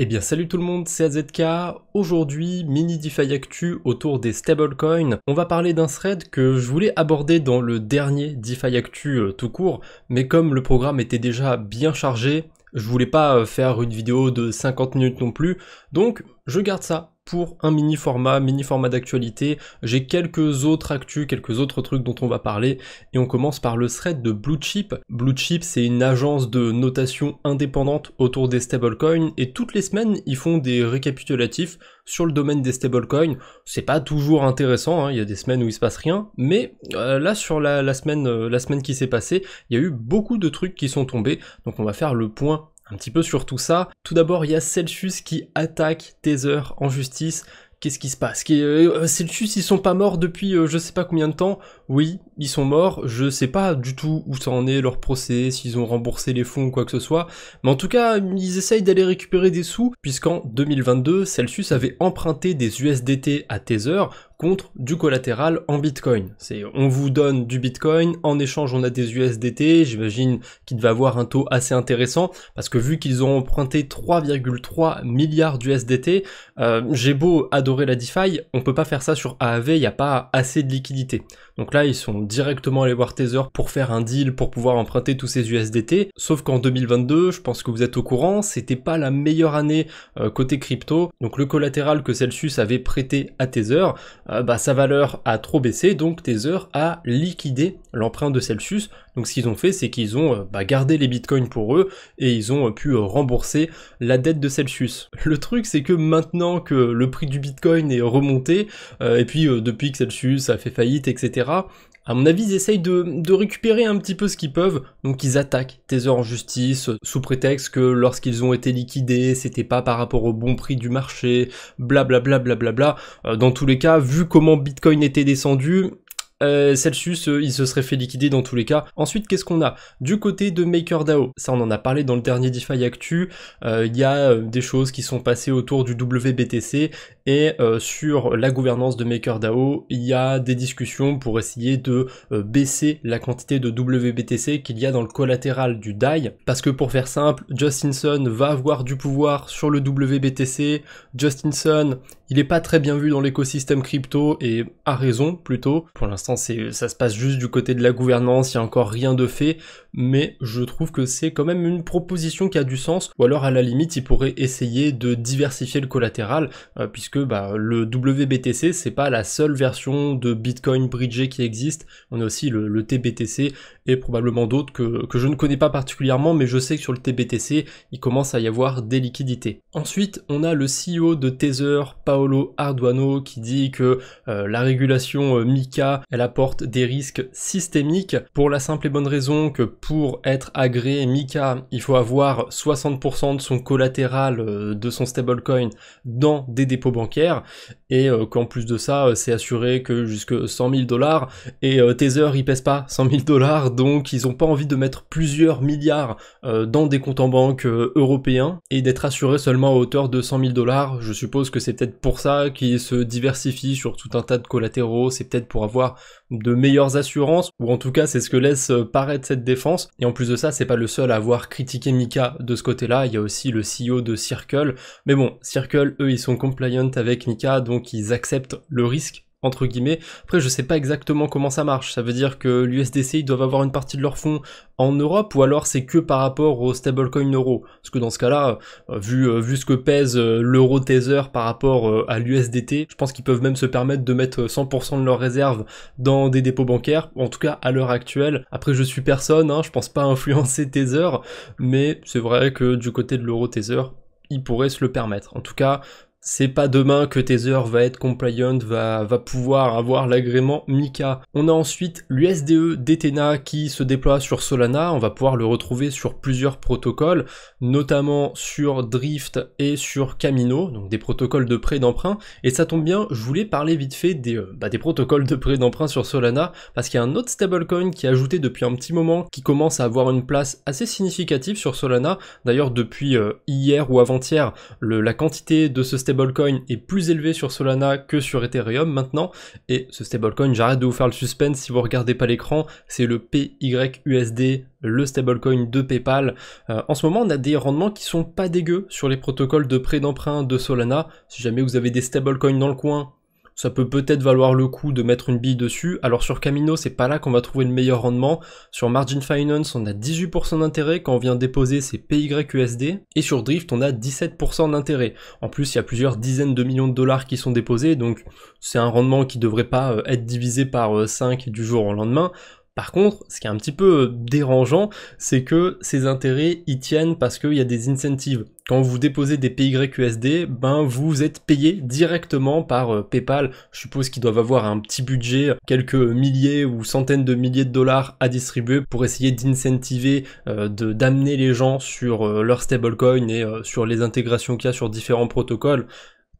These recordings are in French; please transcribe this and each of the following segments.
Eh bien salut tout le monde, c'est AZK. Aujourd'hui, mini DeFi Actu autour des stablecoins. On va parler d'un thread que je voulais aborder dans le dernier DeFi Actu tout court, mais comme le programme était déjà bien chargé, je voulais pas faire une vidéo de 50 minutes non plus, donc je garde ça pour un mini format d'actualité. J'ai quelques autres actus, quelques autres trucs dont on va parler, et on commence par le thread de Bluechip. Bluechip, c'est une agence de notation indépendante autour des stablecoins, et toutes les semaines, ils font des récapitulatifs sur le domaine des stablecoins. C'est pas toujours intéressant, hein, il y a des semaines où il se passe rien, mais là, sur la semaine qui s'est passée, il y a eu beaucoup de trucs qui sont tombés, donc on va faire le point un petit peu sur tout ça. Tout d'abord, il y a Celsius qui attaque Tether en justice. Qu'est-ce qui se passe? Celsius, ils sont pas morts depuis je sais pas combien de temps. Oui, ils sont morts. Je sais pas du tout où ça en est leur procès, s'ils ont remboursé les fonds ou quoi que ce soit. Mais en tout cas, ils essayent d'aller récupérer des sous, puisqu'en 2022, Celsius avait emprunté des USDT à Tether contre du collatéral en Bitcoin. On vous donne du Bitcoin, en échange on a des USDT, j'imagine qu'il devait avoir un taux assez intéressant, parce que vu qu'ils ont emprunté 3,3 milliards d'USDT, j'ai beau adorer la DeFi, on peut pas faire ça sur AAV, il n'y a pas assez de liquidité. Donc là, ils sont directement allés voir Tether pour faire un deal pour pouvoir emprunter tous ces USDT, sauf qu'en 2022, je pense que vous êtes au courant, c'était pas la meilleure année côté crypto, donc le collatéral que Celsius avait prêté à Tether, sa valeur a trop baissé, donc Tether a liquidé l'emprunt de Celsius. Donc ce qu'ils ont fait, c'est qu'ils ont gardé les bitcoins pour eux, et ils ont pu rembourser la dette de Celsius. Le truc, c'est que maintenant que le prix du bitcoin est remonté, et puis depuis que Celsius a fait faillite, etc., à mon avis, ils essayent de récupérer un petit peu ce qu'ils peuvent, donc ils attaquent Tether en justice, sous prétexte que lorsqu'ils ont été liquidés, c'était pas par rapport au bon prix du marché, blablabla, blablabla. Dans tous les cas, vu comment Bitcoin était descendu, Celsius, il se serait fait liquider dans tous les cas. Ensuite, qu'est-ce qu'on a? Du côté de MakerDAO, ça on en a parlé dans le dernier DeFi Actu, il y a des choses qui sont passées autour du WBTC, et sur la gouvernance de MakerDAO, il y a des discussions pour essayer de baisser la quantité de WBTC qu'il y a dans le collatéral du DAI, parce que pour faire simple, Justin Sun va avoir du pouvoir sur le WBTC. Justin Sun, il est pas très bien vu dans l'écosystème crypto, et a raison plutôt. Pour l'instant, ça se passe juste du côté de la gouvernance, il y a encore rien de fait, mais je trouve que c'est quand même une proposition qui a du sens, ou alors à la limite, il pourrait essayer de diversifier le collatéral, puisque le WBTC, c'est pas la seule version de Bitcoin bridgé qui existe, on a aussi le TBTC, et probablement d'autres que je ne connais pas particulièrement, mais je sais que sur le TBTC, il commence à y avoir des liquidités. Ensuite, on a le CEO de Tether, Paolo Ardoino, qui dit que la régulation MiCA, elle apporte des risques systémiques, pour la simple et bonne raison que pour être agréé MiCA, il faut avoir 60% de son collatéral de son stablecoin dans des dépôts bancaires, et qu'en plus de ça, c'est assuré que jusque 100 000 $, et Tether, il pèse pas 100 000 $, donc ils ont pas envie de mettre plusieurs milliards dans des comptes en banque européens, et d'être assuré seulement à hauteur de 100 000 $. Je suppose que c'est peut-être pour ça qu'ils se diversifient sur tout un tas de collatéraux, c'est peut-être pour avoir de meilleures assurances, ou en tout cas c'est ce que laisse paraître cette défense. Et en plus de ça, c'est pas le seul à avoir critiqué MiCA de ce côté-là, il y a aussi le CEO de Circle, mais bon, Circle, eux, ils sont compliant avec MiCA, donc ils acceptent le risque, entre guillemets. Après, je sais pas exactement comment ça marche, ça veut dire que l'USDC, ils doivent avoir une partie de leurs fonds en Europe, ou alors c'est que par rapport au stablecoin euro, parce que dans ce cas-là, vu ce que pèse l'euro Tether par rapport à l'USDT, je pense qu'ils peuvent même se permettre de mettre 100% de leurs réserves dans des dépôts bancaires, en tout cas à l'heure actuelle. Après, je suis personne, je pense pas influencer Tether, mais c'est vrai que du côté de l'euro Tether, ils pourraient se le permettre. En tout cas, c'est pas demain que Tether va être compliant, va pouvoir avoir l'agrément MiCA. On a ensuite l'USDE d'Ethena qui se déploie sur Solana, on va pouvoir le retrouver sur plusieurs protocoles, notamment sur Drift et sur Camino, donc des protocoles de prêt d'emprunt, et ça tombe bien, je voulais parler vite fait des protocoles de prêt d'emprunt sur Solana, parce qu'il y a un autre stablecoin qui est ajouté depuis un petit moment, qui commence à avoir une place assez significative sur Solana. D'ailleurs, depuis hier ou avant-hier, la quantité de ce stablecoin stablecoin est plus élevé sur Solana que sur Ethereum maintenant, et ce stablecoin, j'arrête de vous faire le suspense si vous regardez pas l'écran, c'est le PYUSD, le stablecoin de PayPal. En ce moment, on a des rendements qui sont pas dégueux sur les protocoles de prêt d'emprunt de Solana. Si jamais vous avez des stablecoins dans le coin, ça peut peut-être valoir le coup de mettre une bille dessus. Alors sur Camino, c'est pas là qu'on va trouver le meilleur rendement. Sur Margin Finance, on a 18% d'intérêt quand on vient déposer ses PYUSD. Et sur Drift, on a 17% d'intérêt. En plus, il y a plusieurs dizaines de millions de dollars qui sont déposés, donc c'est un rendement qui devrait pas être divisé par 5 du jour au lendemain. Par contre, ce qui est un petit peu dérangeant, c'est que ces intérêts y tiennent parce qu'il y a des incentives. Quand vous déposez des PYUSD, ben vous êtes payé directement par PayPal. Je suppose qu'ils doivent avoir un petit budget, quelques milliers ou centaines de milliers de dollars à distribuer pour essayer d'incentiver, d'amener les gens sur leur stablecoin et sur les intégrations qu'il y a sur différents protocoles.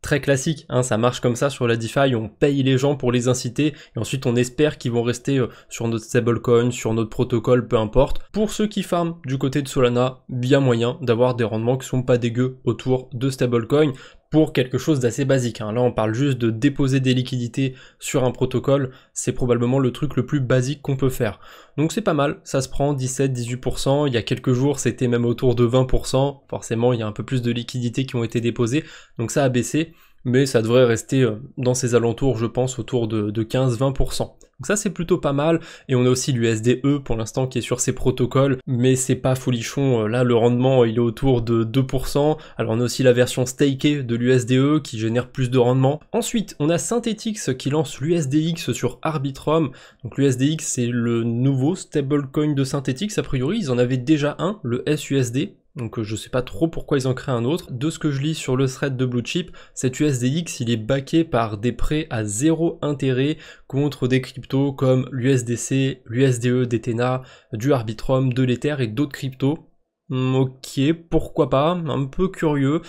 Très classique, hein, ça marche comme ça sur la DeFi, on paye les gens pour les inciter, et ensuite on espère qu'ils vont rester sur notre stablecoin, sur notre protocole, peu importe. Pour ceux qui farment du côté de Solana, bien moyen d'avoir des rendements qui sont pas dégueux autour de stablecoin, pour quelque chose d'assez basique, hein. Là on parle juste de déposer des liquidités sur un protocole, c'est probablement le truc le plus basique qu'on peut faire. Donc c'est pas mal, ça se prend 17-18%, il y a quelques jours c'était même autour de 20%, forcément il y a un peu plus de liquidités qui ont été déposées, donc ça a baissé, mais ça devrait rester dans ces alentours, je pense, autour de 15-20%. Donc ça c'est plutôt pas mal, et on a aussi l'USDE pour l'instant qui est sur ces protocoles, mais c'est pas folichon, là le rendement il est autour de 2%, alors on a aussi la version stakée de l'USDE qui génère plus de rendement. Ensuite on a Synthetix qui lance l'USDX sur Arbitrum, donc l'USDX c'est le nouveau stablecoin de Synthetix, a priori ils en avaient déjà un, le SUSD, donc je sais pas trop pourquoi ils en créent un autre. De ce que je lis sur le thread de Bluechip, cet USDX il est backé par des prêts à zéro intérêt contre des cryptos comme l'USDC, l'USDE d'Ethena, du Arbitrum, de l'Ether et d'autres cryptos. Ok, pourquoi pas, un peu curieux.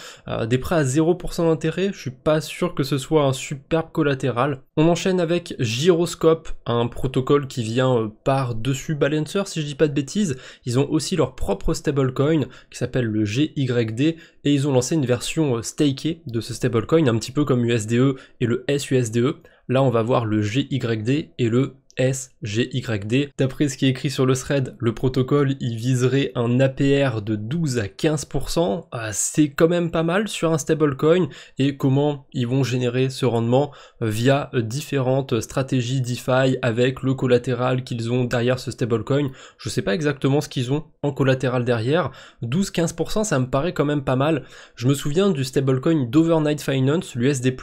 Des prêts à 0% d'intérêt, je suis pas sûr que ce soit un superbe collatéral. On enchaîne avec Gyroscope, un protocole qui vient par-dessus Balancer, si je dis pas de bêtises. Ils ont aussi leur propre stablecoin qui s'appelle le GYD et ils ont lancé une version stakée de ce stablecoin, un petit peu comme USDE et le SUSDE. Là, on va voir le GYD et le SGYD. D'après ce qui est écrit sur le thread, le protocole il viserait un APR de 12 à 15%, c'est quand même pas mal sur un stablecoin, et comment ils vont générer ce rendement via différentes stratégies DeFi avec le collatéral qu'ils ont derrière ce stablecoin. Je sais pas exactement ce qu'ils ont en collatéral derrière, 12-15% ça me paraît quand même pas mal. Je me souviens du stablecoin d'Overnight Finance, l'USD+,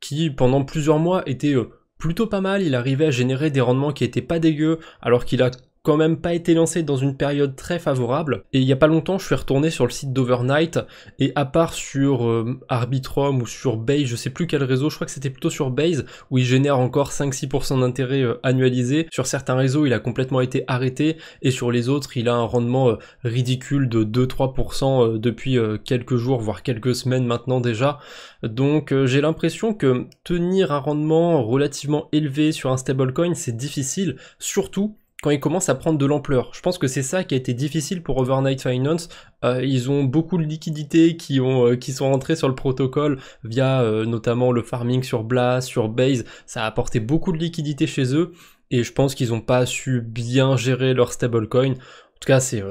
qui pendant plusieurs mois était plutôt pas mal, il arrivait à générer des rendements qui étaient pas dégueux, alors qu'il a quand même pas été lancé dans une période très favorable. Et il y a pas longtemps, je suis retourné sur le site d'Overnight, et à part sur Arbitrum ou sur Base, je sais plus quel réseau, je crois que c'était plutôt sur Base, où il génère encore 5-6% d'intérêt annualisé. Sur certains réseaux, il a complètement été arrêté, et sur les autres, il a un rendement ridicule de 2-3% depuis quelques jours, voire quelques semaines maintenant déjà. Donc j'ai l'impression que tenir un rendement relativement élevé sur un stablecoin, c'est difficile, surtout quand ils commencent à prendre de l'ampleur. Je pense que c'est ça qui a été difficile pour Overnight Finance. Ils ont beaucoup de liquidités qui sont rentrées sur le protocole via notamment le farming sur Blast, sur Base. Ça a apporté beaucoup de liquidités chez eux, et je pense qu'ils n'ont pas su bien gérer leur stablecoin. En tout cas, c'est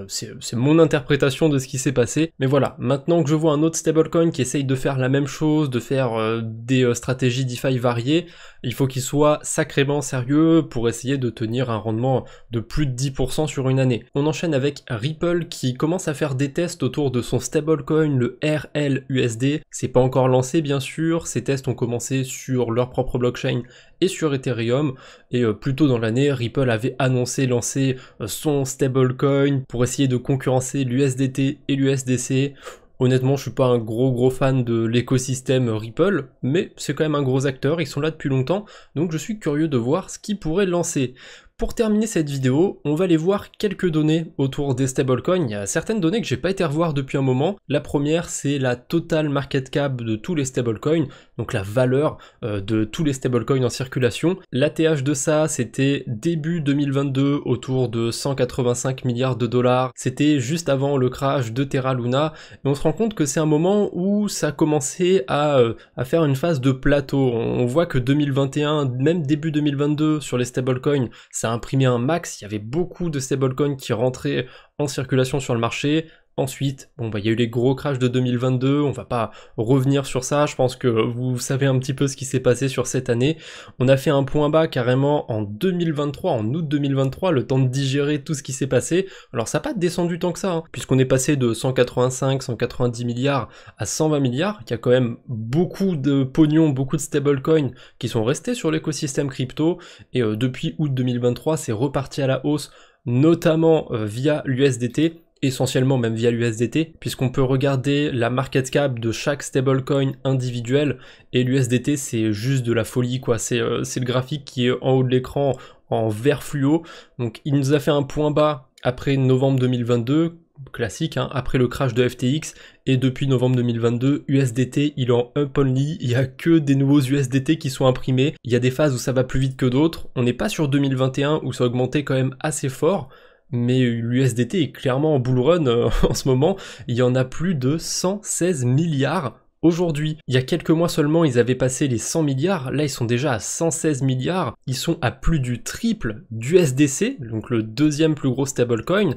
mon interprétation de ce qui s'est passé. Mais voilà, maintenant que je vois un autre stablecoin qui essaye de faire la même chose, de faire des stratégies DeFi variées, il faut qu'il soit sacrément sérieux pour essayer de tenir un rendement de plus de 10% sur une année. On enchaîne avec Ripple qui commence à faire des tests autour de son stablecoin, le RLUSD. C'est pas encore lancé bien sûr, ces tests ont commencé sur leur propre blockchain et sur Ethereum, et plus tôt dans l'année, Ripple avait annoncé lancer son stablecoin pour essayer de concurrencer l'USDT et l'USDC. Honnêtement, je suis pas un gros fan de l'écosystème Ripple, mais c'est quand même un gros acteur, ils sont là depuis longtemps, donc je suis curieux de voir ce qu'ils pourraient lancer. Pour terminer cette vidéo, on va aller voir quelques données autour des stablecoins. Il y a certaines données que j'ai pas été revoir depuis un moment. La première, c'est la total market cap de tous les stablecoins, donc la valeur de tous les stablecoins en circulation. L'ATH de ça, c'était début 2022 autour de 185 milliards de dollars. C'était juste avant le crash de Terra Luna. Et on se rend compte que c'est un moment où ça a commencé à faire une phase de plateau. On voit que 2021, même début 2022, sur les stablecoins, ça a imprimé un max. Il y avait beaucoup de stablecoins qui rentraient en circulation sur le marché. Ensuite, bon bah il y a eu les gros crashs de 2022, on va pas revenir sur ça, je pense que vous savez un petit peu ce qui s'est passé sur cette année. On a fait un point bas carrément en 2023, en août 2023, le temps de digérer tout ce qui s'est passé. Alors ça n'a pas descendu tant que ça, hein, puisqu'on est passé de 185, 190 milliards à 120 milliards, il y a quand même beaucoup de pognon, beaucoup de stablecoins qui sont restés sur l'écosystème crypto, et depuis août 2023, c'est reparti à la hausse, notamment via l'USDT, essentiellement même via l'USDT, puisqu'on peut regarder la market cap de chaque stablecoin individuel, et l'USDT c'est juste de la folie quoi, c'est le graphique qui est en haut de l'écran en vert fluo, donc il nous a fait un point bas après novembre 2022, classique, hein, après le crash de FTX, et depuis novembre 2022, USDT il est en up only, il y a que des nouveaux USDT qui sont imprimés, il y a des phases où ça va plus vite que d'autres, on n'est pas sur 2021 où ça a augmenté quand même assez fort, mais l'USDT est clairement en bull run en ce moment, il y en a plus de 116 milliards aujourd'hui. Il y a quelques mois seulement, ils avaient passé les 100 milliards, là ils sont déjà à 116 milliards, ils sont à plus du triple d'USDC, donc le deuxième plus gros stablecoin.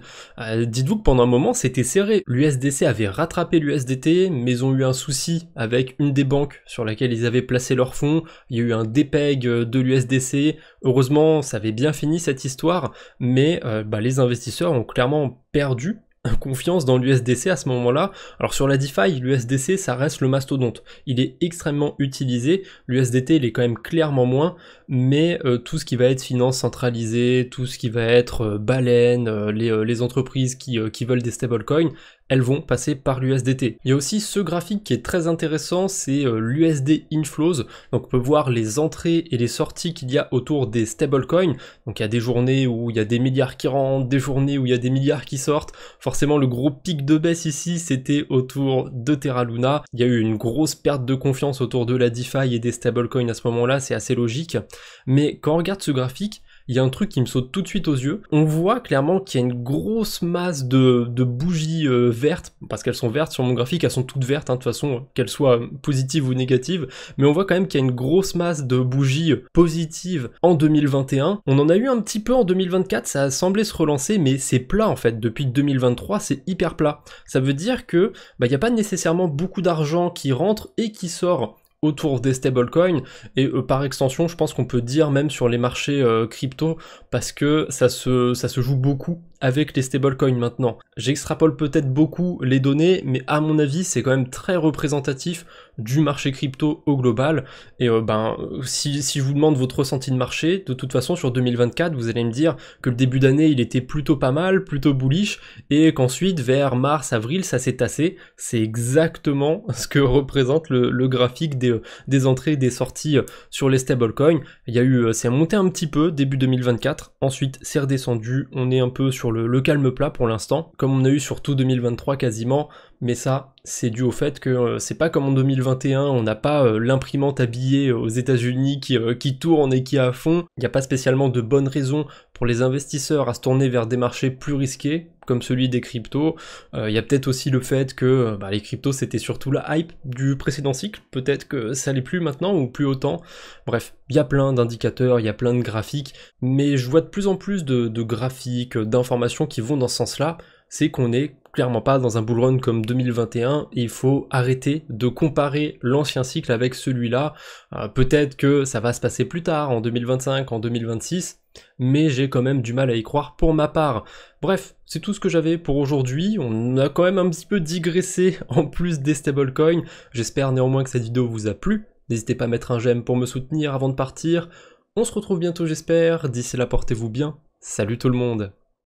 Dites-vous que pendant un moment c'était serré, l'USDC avait rattrapé l'USDT, mais ils ont eu un souci avec une des banques sur laquelle ils avaient placé leurs fonds, il y a eu un dépeg de l'USDC, heureusement ça avait bien fini cette histoire, mais les investisseurs ont clairement perdu confiance dans l'USDC à ce moment-là. Alors sur la DeFi, l'USDC ça reste le mastodonte. Il est extrêmement utilisé, l'USDT il est quand même clairement moins, mais tout ce qui va être finance centralisée, tout ce qui va être baleine, les entreprises qui veulent des stablecoins, elles vont passer par l'USDT. Il y a aussi ce graphique qui est très intéressant, c'est l'USD Inflows. Donc on peut voir les entrées et les sorties qu'il y a autour des stablecoins. Donc il y a des journées où il y a des milliards qui rentrent, des journées où il y a des milliards qui sortent. Forcément le gros pic de baisse ici, c'était autour de Terra Luna. Il y a eu une grosse perte de confiance autour de la DeFi et des stablecoins à ce moment-là, c'est assez logique. Mais quand on regarde ce graphique, il y a un truc qui me saute tout de suite aux yeux. On voit clairement qu'il y a une grosse masse de bougies vertes, parce qu'elles sont vertes sur mon graphique, elles sont toutes vertes, hein, de toute façon, qu'elles soient positives ou négatives, mais on voit quand même qu'il y a une grosse masse de bougies positives en 2021. On en a eu un petit peu en 2024, ça a semblé se relancer, mais c'est plat en fait. Depuis 2023, c'est hyper plat. Ça veut dire que il n'y a pas nécessairement beaucoup d'argent qui rentre et qui sort autour des stablecoins, et par extension je pense qu'on peut dire même sur les marchés crypto, parce que ça se joue beaucoup avec les stablecoins maintenant. J'extrapole peut-être beaucoup les données, mais à mon avis c'est quand même très représentatif du marché crypto au global, et si je vous demande votre ressenti de marché, de toute façon sur 2024 vous allez me dire que le début d'année il était plutôt pas mal, plutôt bullish, et qu'ensuite vers mars, avril ça s'est tassé. C'est exactement ce que représente le graphique des entrées et des sorties sur les stablecoins. Il y a eu, c'est monté un petit peu début 2024, ensuite c'est redescendu, on est un peu sur le calme plat pour l'instant, comme on a eu sur tout 2023 quasiment, mais ça c'est dû au fait que c'est pas comme en 2021, on n'a pas l'imprimante à billets aux États-Unis qui tourne et qui est à fond. Il n'y a pas spécialement de bonnes raisons pour les investisseurs à se tourner vers des marchés plus risqués, comme celui des cryptos. Il y a peut-être aussi le fait que les cryptos c'était surtout la hype du précédent cycle, peut-être que ça l'est plus maintenant ou plus autant. Bref, il y a plein d'indicateurs, il y a plein de graphiques, mais je vois de plus en plus de graphiques, d'informations qui vont dans ce sens-là. C'est qu'on est clairement pas dans un bull run comme 2021, et il faut arrêter de comparer l'ancien cycle avec celui-là. Peut-être que ça va se passer plus tard, en 2025, en 2026, mais j'ai quand même du mal à y croire pour ma part. Bref, c'est tout ce que j'avais pour aujourd'hui. On a quand même un petit peu digressé en plus des stablecoins. J'espère néanmoins que cette vidéo vous a plu. N'hésitez pas à mettre un j'aime pour me soutenir avant de partir. On se retrouve bientôt j'espère. D'ici là, portez-vous bien. Salut tout le monde.